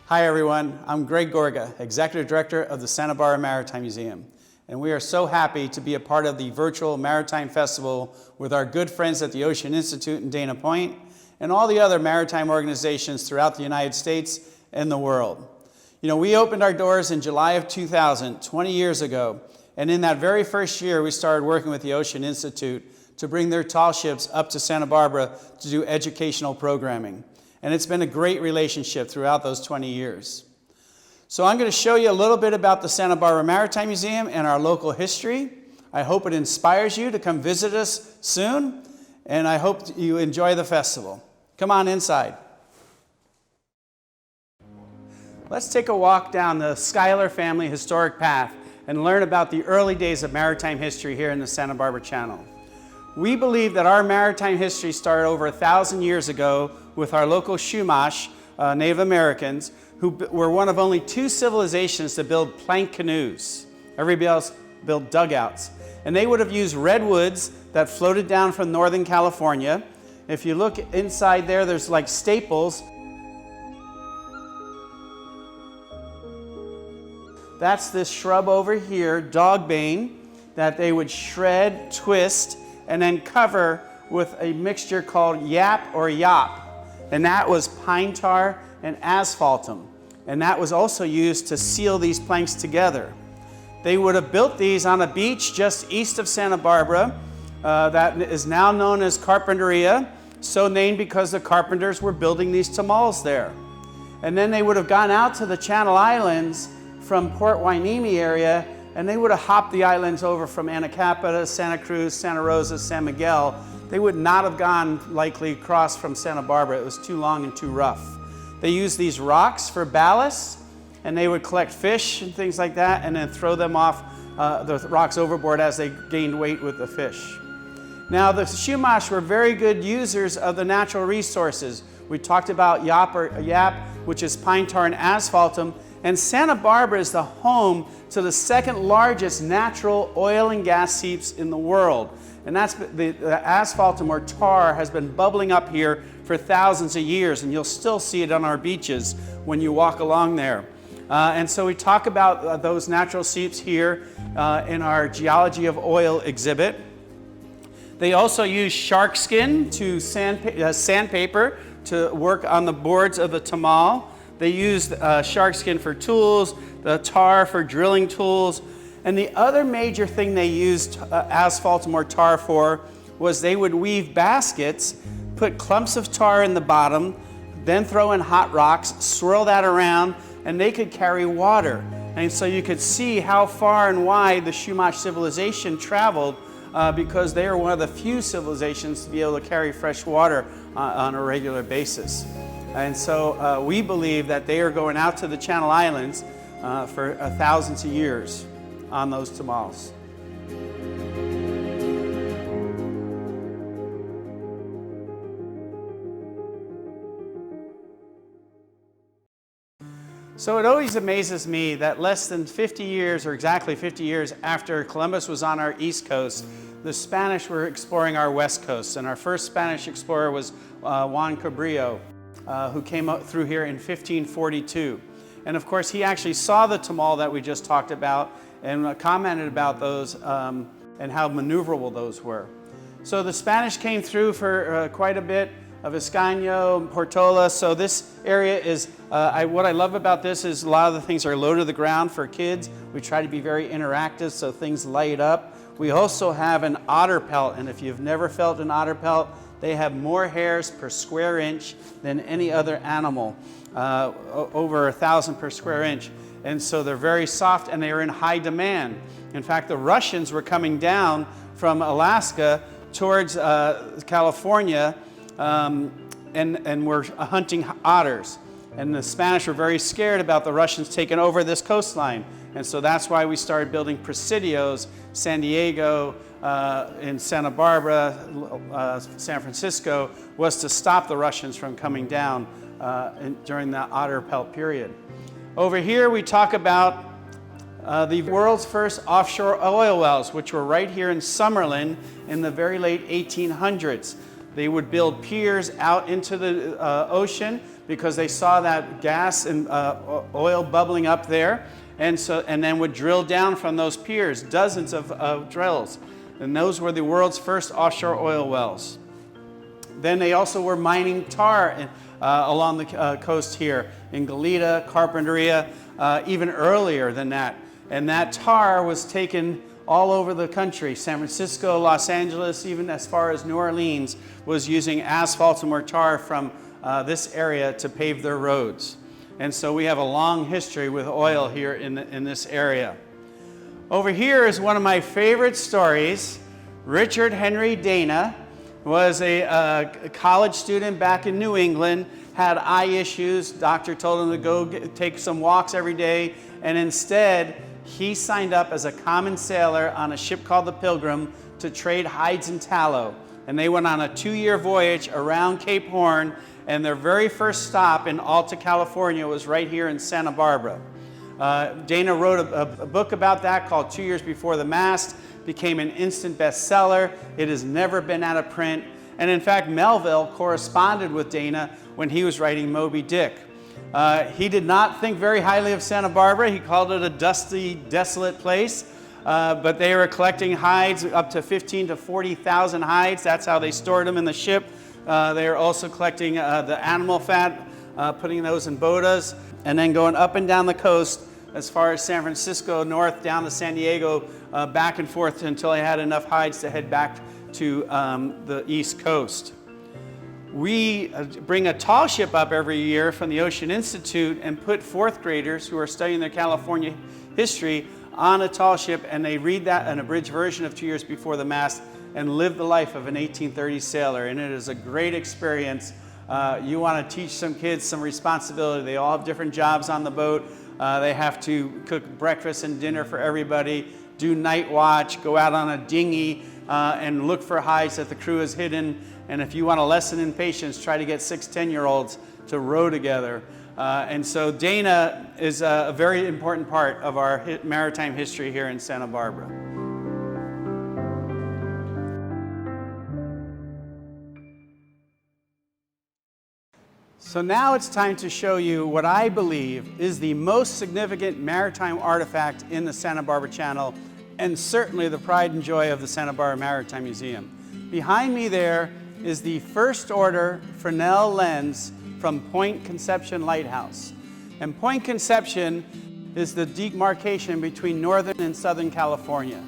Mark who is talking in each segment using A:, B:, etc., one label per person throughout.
A: Hi everyone, I'm Greg Gorga, Executive Director of the Santa Barbara Maritime Museum. And we are so happy to be a part of the virtual Maritime Festival with our good friends at the Ocean Institute in Dana Point and all the other maritime organizations throughout the United States and the world. You know, we opened our doors in July of 2000, 20 years ago, and in that very first year we started working with the Ocean Institute to bring their tall ships up to Santa Barbara to do educational programming. And it's been a great relationship throughout those 20 years. So I'm going to show you a little bit about the Santa Barbara Maritime Museum and our local history. I hope it inspires you to come visit us soon, and I hope you enjoy the festival. Come on inside. Let's take a walk down the Schuyler family historic path and learn about the early days of maritime history here in the Santa Barbara Channel. We believe that our maritime history started over 1,000 years ago with our local Chumash, Native Americans, who were one of only 2 civilizations to build plank canoes. Everybody else built dugouts. And they would have used redwoods that floated down from Northern California. If you look inside there, there's like staples. That's this shrub over here, dogbane, that they would shred, twist, and then cover with a mixture called yap or yop. And that was pine tar and asphaltum. And that was also used to seal these planks together. They would have built these on a beach just east of Santa Barbara that is now known as Carpinteria, so named because the carpenters were building these tomols there. And then they would have gone out to the Channel Islands from Port Hueneme area, and they would have hopped the islands over from Anacapa, Santa Cruz, Santa Rosa, San Miguel. They would not have gone likely across from Santa Barbara. It was too long and too rough. They used these rocks for ballast, and they would collect fish and things like that and then throw them off the rocks overboard as they gained weight with the fish. Now the Chumash were very good users of the natural resources. We talked about yap, which is pine tar and asphaltum, and Santa Barbara is the home to the 2nd largest natural oil and gas seeps in the world. And that's the asphaltum or tar has been bubbling up here for thousands of years, and you'll still see it on our beaches when you walk along there. And so we talk about those natural seeps here in our Geology of Oil exhibit. They also use shark skin to sandpaper to work on the boards of the tomal. They used shark skin for tools, the tar for drilling tools, and the other major thing they used asphaltum or tar for was they would weave baskets, put clumps of tar in the bottom, then throw in hot rocks, swirl that around, and they could carry water. And so you could see how far and wide the Chumash civilization traveled because they were one of the few civilizations to be able to carry fresh water on a regular basis. And so we believe that they are going out to the Channel Islands for thousands of years on those tomols. So it always amazes me that less than 50 years, or exactly 50 years after Columbus was on our east coast, the Spanish were exploring our west coast. And our first Spanish explorer was Juan Cabrillo, who came up through here in 1542. And of course, he actually saw the tomol that we just talked about and commented about those and how maneuverable those were. So the Spanish came through for quite a bit of Vizcaino, Portola. So this area is, what I love about this is a lot of the things are low to the ground for kids. We try to be very interactive so things light up. We also have an otter pelt, and if you've never felt an otter pelt, they have more hairs per square inch than any other animal, over 1,000 per square inch. And so they're very soft and they are in high demand. In fact, the Russians were coming down from Alaska towards California and were hunting otters. And the Spanish were very scared about the Russians taking over this coastline. And so that's why we started building presidios, San Diego, in Santa Barbara, San Francisco, was to stop the Russians from coming down during the otter pelt period. Over here we talk about the world's first offshore oil wells, which were right here in Summerlin in the very late 1800s. They would build piers out into the ocean because they saw that gas and oil bubbling up there, and then would drill down from those piers, dozens of drills. And those were the world's first offshore oil wells. Then they also were mining tar along the coast here in Goleta, Carpinteria, even earlier than that. And that tar was taken all over the country. San Francisco, Los Angeles, even as far as New Orleans, was using asphalt and tar from this area to pave their roads. And so we have a long history with oil here in this area. Over here is one of my favorite stories. Richard Henry Dana was a college student back in New England, had eye issues. Doctor told him to go take some walks every day, and instead he signed up as a common sailor on a ship called the Pilgrim to trade hides and tallow. And they went on a 2-year voyage around Cape Horn, and their very first stop in Alta, California was right here in Santa Barbara. Dana wrote a book about that called 2 Years Before the Mast, became an instant bestseller. It has never been out of print. And in fact, Melville corresponded with Dana when he was writing Moby Dick. He did not think very highly of Santa Barbara. He called it a dusty, desolate place. But they were collecting hides, up to 15 to 40,000 hides. That's how they stored them in the ship. They were also collecting the animal fat, putting those in bodas, and then going up and down the coast as far as San Francisco, north down to San Diego, back and forth until they had enough hides to head back to the East Coast. We bring a tall ship up every year from the Ocean Institute and put 4th graders who are studying their California history on a tall ship, and they read that, an abridged version of 2 Years Before the Mast, and live the life of an 1830s sailor. And it is a great experience. You want to teach some kids some responsibility. They all have different jobs on the boat. They have to cook breakfast and dinner for everybody, do night watch, go out on a dinghy, and look for hides that the crew has hidden. And if you want a lesson in patience, try to get 6 10-year-olds to row together. And so Dana is a very important part of our maritime history here in Santa Barbara. So now it's time to show you what I believe is the most significant maritime artifact in the Santa Barbara Channel, and certainly the pride and joy of the Santa Barbara Maritime Museum. Behind me there is the first order Fresnel Lens from Point Conception Lighthouse. And Point Conception is the demarcation between Northern and Southern California.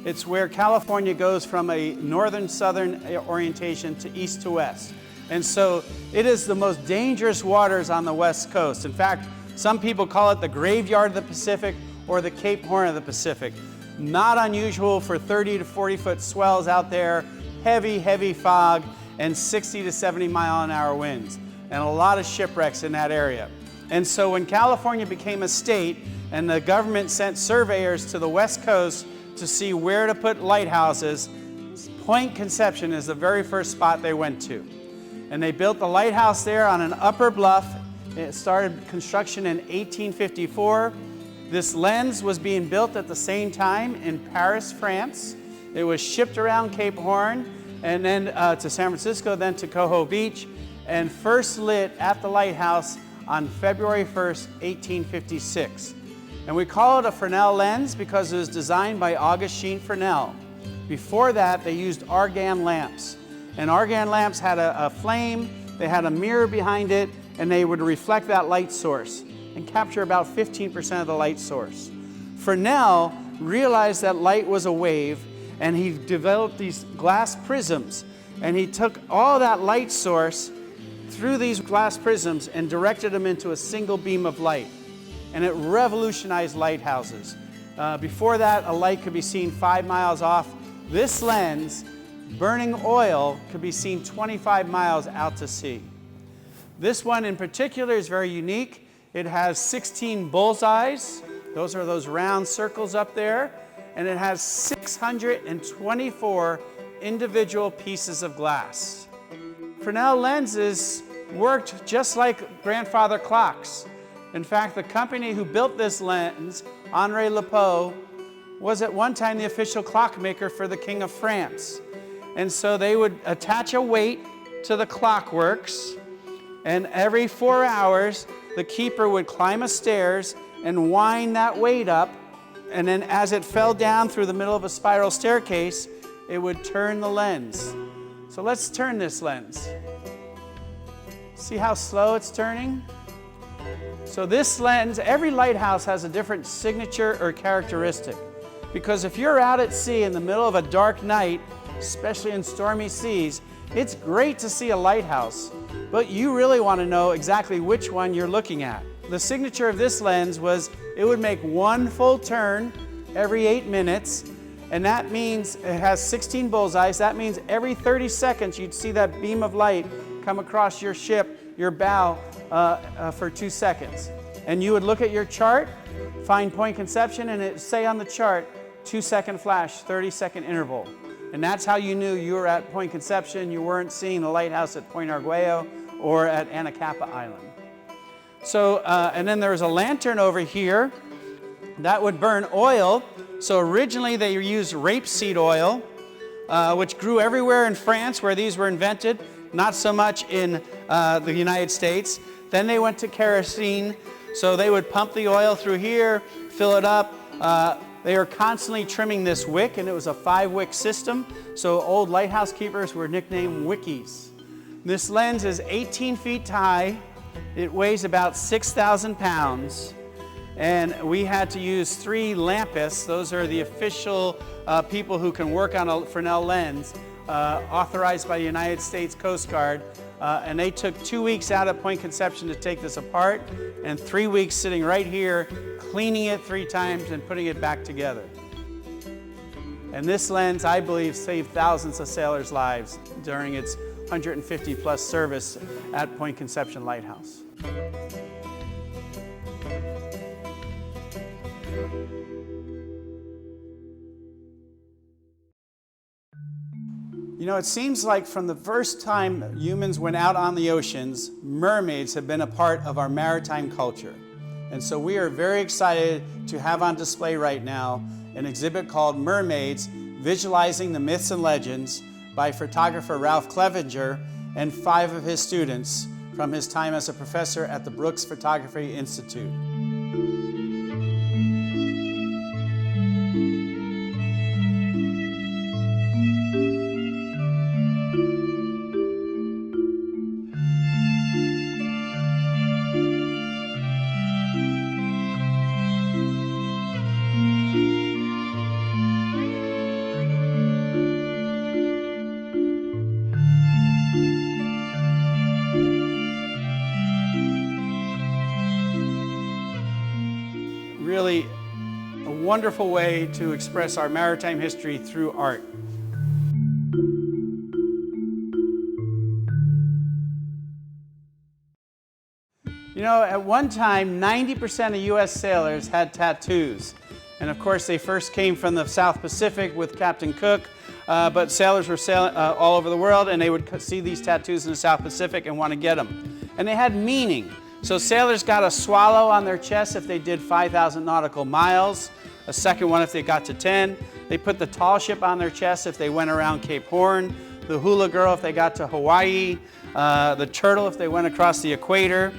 A: It's where California goes from a northern-southern orientation to east to west. And so it is the most dangerous waters on the West Coast. In fact, some people call it the graveyard of the Pacific or the Cape Horn of the Pacific. Not unusual for 30 to 40 foot swells out there, heavy, heavy fog, and 60 to 70 mile-an-hour winds, and a lot of shipwrecks in that area. And so when California became a state and the government sent surveyors to the West Coast to see where to put lighthouses, Point Conception is the very first spot they went to. And they built the lighthouse there on an upper bluff. It started construction in 1854. This lens was being built at the same time in Paris, France. It was shipped around Cape Horn and then to San Francisco, then to Coho Beach, and first lit at the lighthouse on February 1st, 1856. And we call it a Fresnel lens because it was designed by Augustine Fresnel. Before that, they used argan lamps. And argan lamps had a flame, they had a mirror behind it, and they would reflect that light source and capture about 15% of the light source. Fresnel realized that light was a wave, and he developed these glass prisms. And he took all that light source through these glass prisms and directed them into a single beam of light. And it revolutionized lighthouses. Before that, a light could be seen 5 miles off. This lens, burning oil, could be seen 25 miles out to sea. This one in particular is very unique. It has 16 bullseyes. Those are those round circles up there. And it has 624 individual pieces of glass. Fresnel lenses worked just like grandfather clocks. In fact, the company who built this lens, Henri Lepeau, was at one time the official clockmaker for the King of France. And so they would attach a weight to the clockworks, and every 4 hours, the keeper would climb a stairs and wind that weight up, and then as it fell down through the middle of a spiral staircase, it would turn the lens. So let's turn this lens. See how slow it's turning? So this lens, every lighthouse has a different signature or characteristic. Because if you're out at sea in the middle of a dark night, especially in stormy seas, it's great to see a lighthouse, but you really want to know exactly which one you're looking at. The signature of this lens was it would make one full turn every 8 minutes, and that means it has 16 bullseyes. That means every 30 seconds you'd see that beam of light come across your ship, your bow, for 2 seconds. And you would look at your chart, find Point Conception, and it'd say on the chart, 2-second flash, 30-second interval. And that's how you knew you were at Point Conception. You weren't seeing the lighthouse at Point Arguello or at Anacapa Island. So, and then there was a lantern over here that would burn oil. So originally they used rapeseed oil, which grew everywhere in France where these were invented, not so much in the United States. Then they went to kerosene. So they would pump the oil through here, fill it up. They were constantly trimming this wick, and it was a 5-wick system. So old lighthouse keepers were nicknamed wickies. This lens is 18 feet high. It weighs about 6,000 pounds. And we had to use 3 lampists. Those are the official people who can work on a Fresnel lens, authorized by the United States Coast Guard. And they took 2 weeks out at Point Conception to take this apart, and 3 weeks sitting right here, cleaning it 3 times and putting it back together. And this lens, I believe, saved thousands of sailors' lives during its 150-plus service at Point Conception Lighthouse. You know, it seems like from the first time humans went out on the oceans, mermaids have been a part of our maritime culture. And so we are very excited to have on display right now an exhibit called Mermaids, Visualizing the Myths and Legends by photographer Ralph Clevenger and 5 of his students from his time as a professor at the Brooks Photography Institute. Really a wonderful way to express our maritime history through art. You know, at one time, 90% of U.S. sailors had tattoos. And of course, they first came from the South Pacific with Captain Cook, but sailors were sailing all over the world, and they would see these tattoos in the South Pacific and want to get them. And they had meaning. So sailors got a swallow on their chest if they did 5,000 nautical miles, a second one if they got to 10. They put the tall ship on their chest if they went around Cape Horn, the hula girl if they got to Hawaii, the turtle if they went across the equator.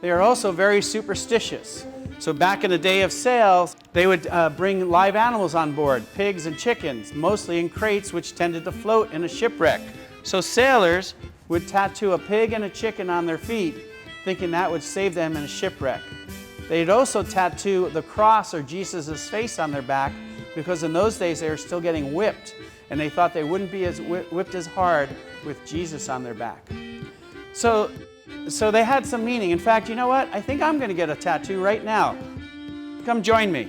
A: They are also very superstitious. So back in the day of sails, they would bring live animals on board, pigs and chickens, mostly in crates which tended to float in a shipwreck. So sailors would tattoo a pig and a chicken on their feet, thinking that would save them in a shipwreck. They'd also tattoo the cross or Jesus' face on their back, because in those days they were still getting whipped, and they thought they wouldn't be as whipped as hard with Jesus on their back. So they had some meaning. In fact, you know what? I think I'm going to get a tattoo right now. Come join me.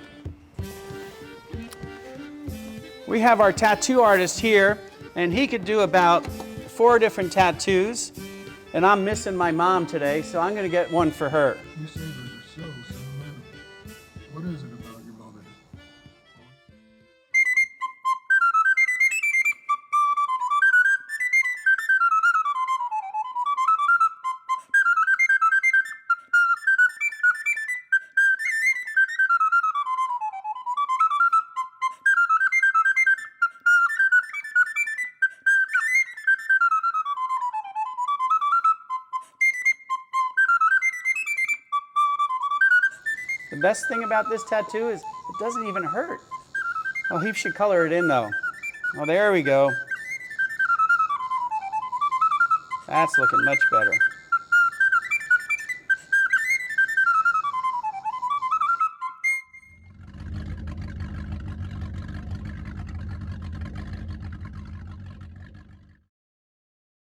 A: We have our tattoo artist here, and he could do about 4 different tattoos. And I'm missing my mom today, so I'm going to get one for her.
B: You sailors are so sentimental. What is it about your mother?
A: The best thing about this tattoo is it doesn't even hurt. Oh, he should color it in though. Oh, there we go. That's looking much better.